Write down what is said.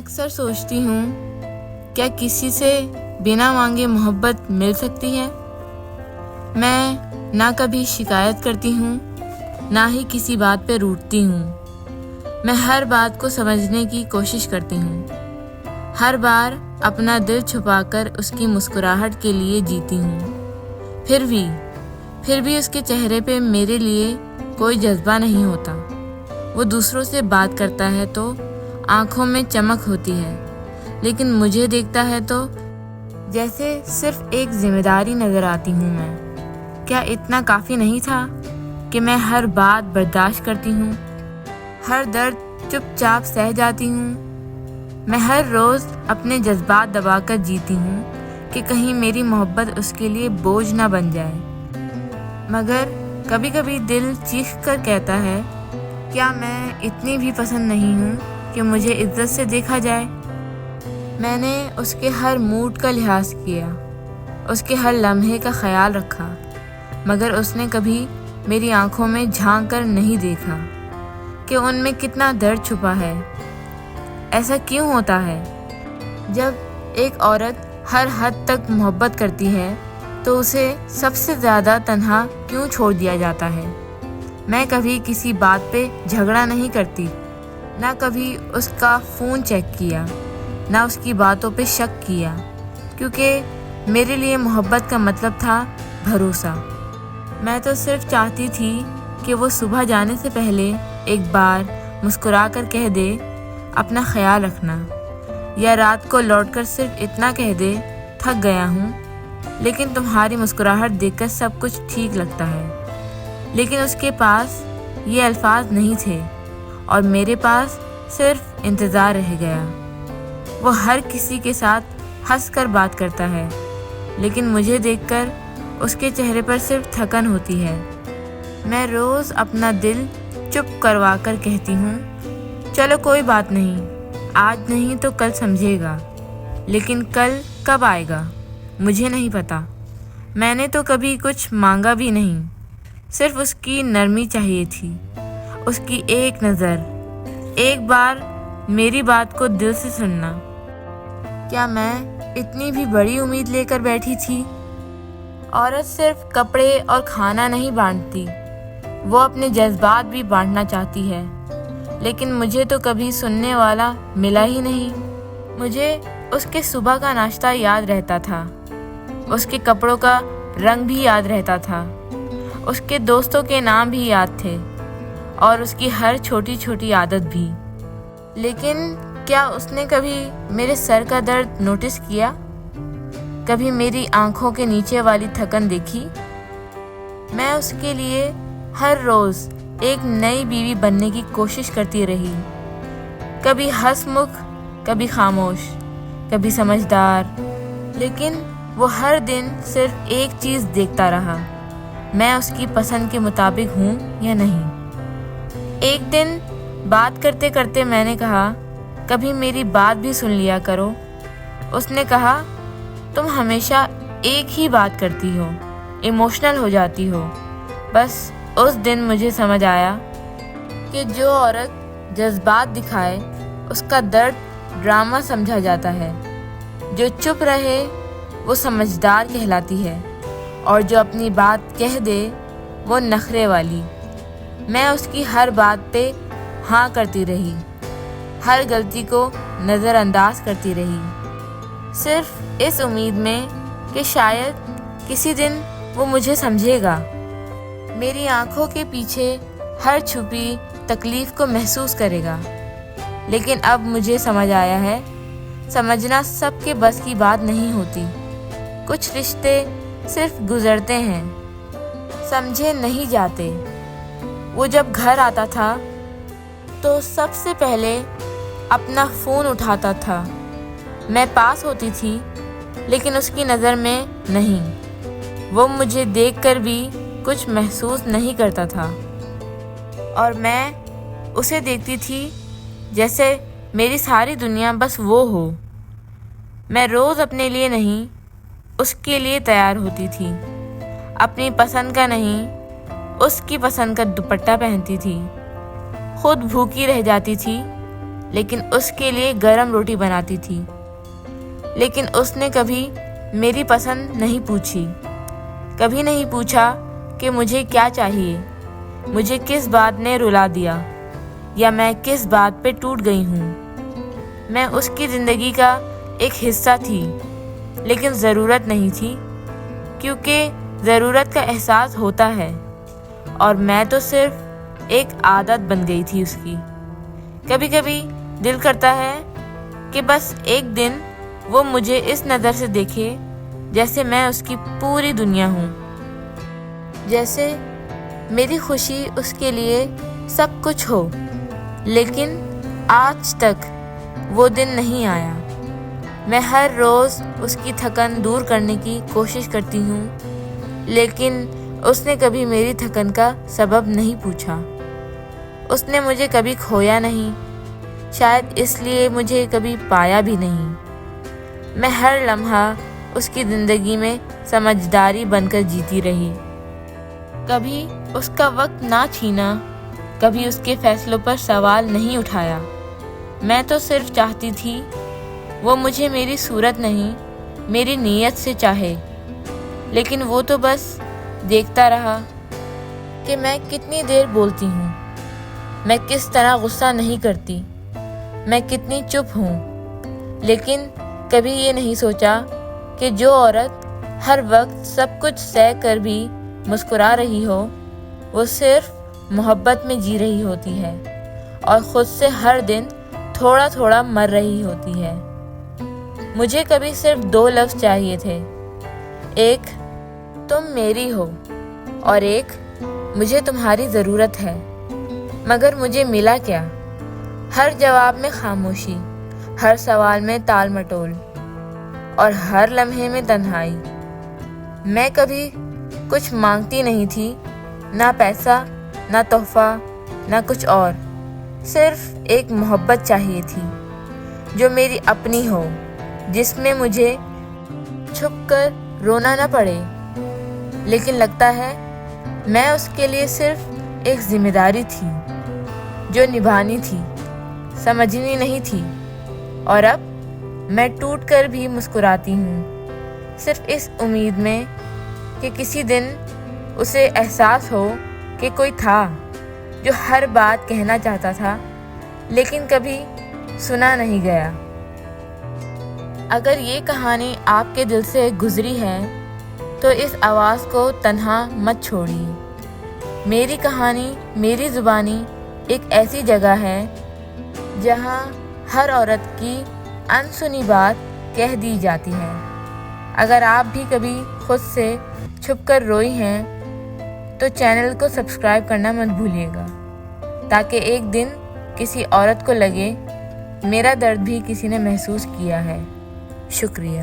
अक्सर सोचती हूँ, क्या किसी से बिना मांगे मोहब्बत मिल सकती है? मैं ना कभी शिकायत करती हूँ, ना ही किसी बात पे रूठती हूँ। मैं हर बात को समझने की कोशिश करती हूँ। हर बार अपना दिल छुपाकर उसकी मुस्कुराहट के लिए जीती हूँ। फिर भी उसके चेहरे पे मेरे लिए कोई जज्बा नहीं होता। वो दूसरों से बात करता है तो आंखों में चमक होती है, लेकिन मुझे देखता है तो जैसे सिर्फ एक जिम्मेदारी नजर आती हूँ मैं। क्या इतना काफ़ी नहीं था कि मैं हर बात बर्दाश्त करती हूँ, हर दर्द चुपचाप सह जाती हूँ। मैं हर रोज़ अपने जज्बात दबाकर जीती हूँ कि कहीं मेरी मोहब्बत उसके लिए बोझ ना बन जाए। मगर कभी कभी दिल चीख कर कहता है, क्या मैं इतनी भी पसंद नहीं हूँ कि मुझे इज्जत से देखा जाए? मैंने उसके हर मूड का लिहाज किया, उसके हर लम्हे का ख्याल रखा, मगर उसने कभी मेरी आंखों में झांक कर नहीं देखा कि उनमें कितना दर्द छुपा है। ऐसा क्यों होता है? जब एक औरत हर हद तक मोहब्बत करती है तो उसे सबसे ज़्यादा तन्हा क्यों छोड़ दिया जाता है? मैं कभी किसी बात पे झगड़ा नहीं करती, ना कभी उसका फ़ोन चेक किया, ना उसकी बातों पे शक किया, क्योंकि मेरे लिए मोहब्बत का मतलब था भरोसा। मैं तो सिर्फ चाहती थी कि वो सुबह जाने से पहले एक बार मुस्कुरा कर कह दे, अपना ख्याल रखना, या रात को लौटकर सिर्फ इतना कह दे, थक गया हूँ, लेकिन तुम्हारी मुस्कुराहट देखकर सब कुछ ठीक लगता है। लेकिन उसके पास ये अल्फाज नहीं थे और मेरे पास सिर्फ इंतज़ार रह गया। वो हर किसी के साथ हंस कर बात करता है, लेकिन मुझे देखकर उसके चेहरे पर सिर्फ थकन होती है। मैं रोज़ अपना दिल चुप करवा कर कहती हूँ, चलो कोई बात नहीं, आज नहीं तो कल समझेगा। लेकिन कल कब आएगा मुझे नहीं पता। मैंने तो कभी कुछ मांगा भी नहीं, सिर्फ उसकी नरमी चाहिए थी, उसकी एक नज़र, एक बार मेरी बात को दिल से सुनना। क्या मैं इतनी भी बड़ी उम्मीद लेकर बैठी थी? औरत सिर्फ कपड़े और खाना नहीं बांटती, वो अपने जज्बात भी बांटना चाहती है, लेकिन मुझे तो कभी सुनने वाला मिला ही नहीं। मुझे उसके सुबह का नाश्ता याद रहता था, उसके कपड़ों का रंग भी याद रहता था, उसके दोस्तों के नाम भी याद थे और उसकी हर छोटी छोटी आदत भी। लेकिन क्या उसने कभी मेरे सर का दर्द नोटिस किया? कभी मेरी आंखों के नीचे वाली थकन देखी? मैं उसके लिए हर रोज़ एक नई बीवी बनने की कोशिश करती रही, कभी हंसमुख, कभी खामोश, कभी समझदार, लेकिन वो हर दिन सिर्फ एक चीज़ देखता रहा, मैं उसकी पसंद के मुताबिक हूँ या नहीं। एक दिन बात करते करते मैंने कहा, कभी मेरी बात भी सुन लिया करो। उसने कहा, तुम हमेशा एक ही बात करती हो, इमोशनल हो जाती हो। बस उस दिन मुझे समझ आया कि जो औरत जज्बात दिखाए उसका दर्द ड्रामा समझा जाता है, जो चुप रहे वो समझदार कहलाती है, और जो अपनी बात कह दे वो नखरे वाली। मैं उसकी हर बात पे हाँ करती रही, हर गलती को नज़रअंदाज करती रही, सिर्फ इस उम्मीद में कि शायद किसी दिन वो मुझे समझेगा, मेरी आंखों के पीछे हर छुपी तकलीफ़ को महसूस करेगा। लेकिन अब मुझे समझ आया है, समझना सबके बस की बात नहीं होती। कुछ रिश्ते सिर्फ गुजरते हैं, समझे नहीं जाते। वो जब घर आता था तो सबसे पहले अपना फ़ोन उठाता था। मैं पास होती थी, लेकिन उसकी नज़र में नहीं। वो मुझे देखकर भी कुछ महसूस नहीं करता था, और मैं उसे देखती थी जैसे मेरी सारी दुनिया बस वो हो। मैं रोज़ अपने लिए नहीं, उसके लिए तैयार होती थी। अपनी पसंद का नहीं, उसकी पसंद का दुपट्टा पहनती थी। खुद भूखी रह जाती थी لیکن اس کے لیے گرم روٹی بناتی تھی، لیکن اس نے کبھی میری پسند نہیں پوچھی، کبھی نہیں پوچھا کہ مجھے کیا چاہیے، مجھے کس بات نے رلا دیا یا میں کس بات پہ ٹوٹ گئی ہوں۔ میں اس کی زندگی کا ایک حصہ تھی، لیکن ضرورت نہیں تھی، کیونکہ ضرورت کا احساس ہوتا ہے، اور میں تو صرف ایک عادت بن گئی تھی اس کی۔ کبھی کبھی دل کرتا ہے کہ بس ایک دن وہ مجھے اس نظر سے دیکھے جیسے میں اس کی پوری دنیا ہوں، جیسے میری خوشی اس کے لیے سب کچھ ہو۔ لیکن آج تک وہ دن نہیں آیا۔ میں ہر روز اس کی تھکن دور کرنے کی کوشش کرتی ہوں، لیکن اس نے کبھی میری تھکن کا سبب نہیں پوچھا۔ اس نے مجھے کبھی کھویا نہیں، شاید اس لیے مجھے کبھی پایا بھی نہیں۔ میں ہر لمحہ اس کی زندگی میں سمجھداری بن کر جیتی رہی، کبھی اس کا وقت نہ چھینا، کبھی اس کے فیصلوں پر سوال نہیں اٹھایا۔ میں تو صرف چاہتی تھی وہ مجھے میری صورت نہیں، میری نیت سے چاہے، لیکن وہ تو بس دیکھتا رہا کہ میں کتنی دیر بولتی ہوں، میں کس طرح غصہ نہیں کرتی، میں کتنی چپ ہوں۔ لیکن کبھی یہ نہیں سوچا کہ جو عورت ہر وقت سب کچھ سہ کر بھی مسکرا رہی ہو، وہ صرف محبت میں جی رہی ہوتی ہے اور خود سے ہر دن تھوڑا تھوڑا مر رہی ہوتی ہے۔ مجھے کبھی صرف 2 لفظ چاہیے تھے، ایک تم میری ہو اور ایک مجھے تمہاری ضرورت ہے، مگر مجھے ملا کیا؟ ہر جواب میں خاموشی، ہر سوال میں ٹال مٹول، اور ہر لمحے میں تنہائی۔ میں کبھی کچھ مانگتی نہیں تھی، نہ پیسہ، نہ تحفہ، نہ کچھ اور، صرف ایک محبت چاہیے تھی جو میری اپنی ہو، جس میں مجھے چھپ کر رونا نہ پڑے۔ لیکن لگتا ہے میں اس کے لیے صرف ایک ذمہ داری تھی جو نبھانی تھی، سمجھنی نہیں تھی، اور اب میں ٹوٹ کر بھی مسکراتی ہوں، صرف اس امید میں کہ کسی دن اسے احساس ہو کہ کوئی تھا جو ہر بات کہنا چاہتا تھا، لیکن کبھی سنا نہیں گیا۔ اگر یہ کہانی آپ کے دل سے گزری ہے تو اس آواز کو تنہا مت چھوڑیے۔ میری کہانی، میری زبانی ایک ایسی جگہ ہے جہاں ہر عورت کی انسنی بات کہہ دی جاتی ہے۔ اگر آپ بھی کبھی خود سے چھپ کر روئی ہیں تو چینل کو سبسکرائب کرنا مت بھولیے گا، تاکہ ایک دن کسی عورت کو لگے میرا درد بھی کسی نے محسوس کیا ہے۔ شکریہ۔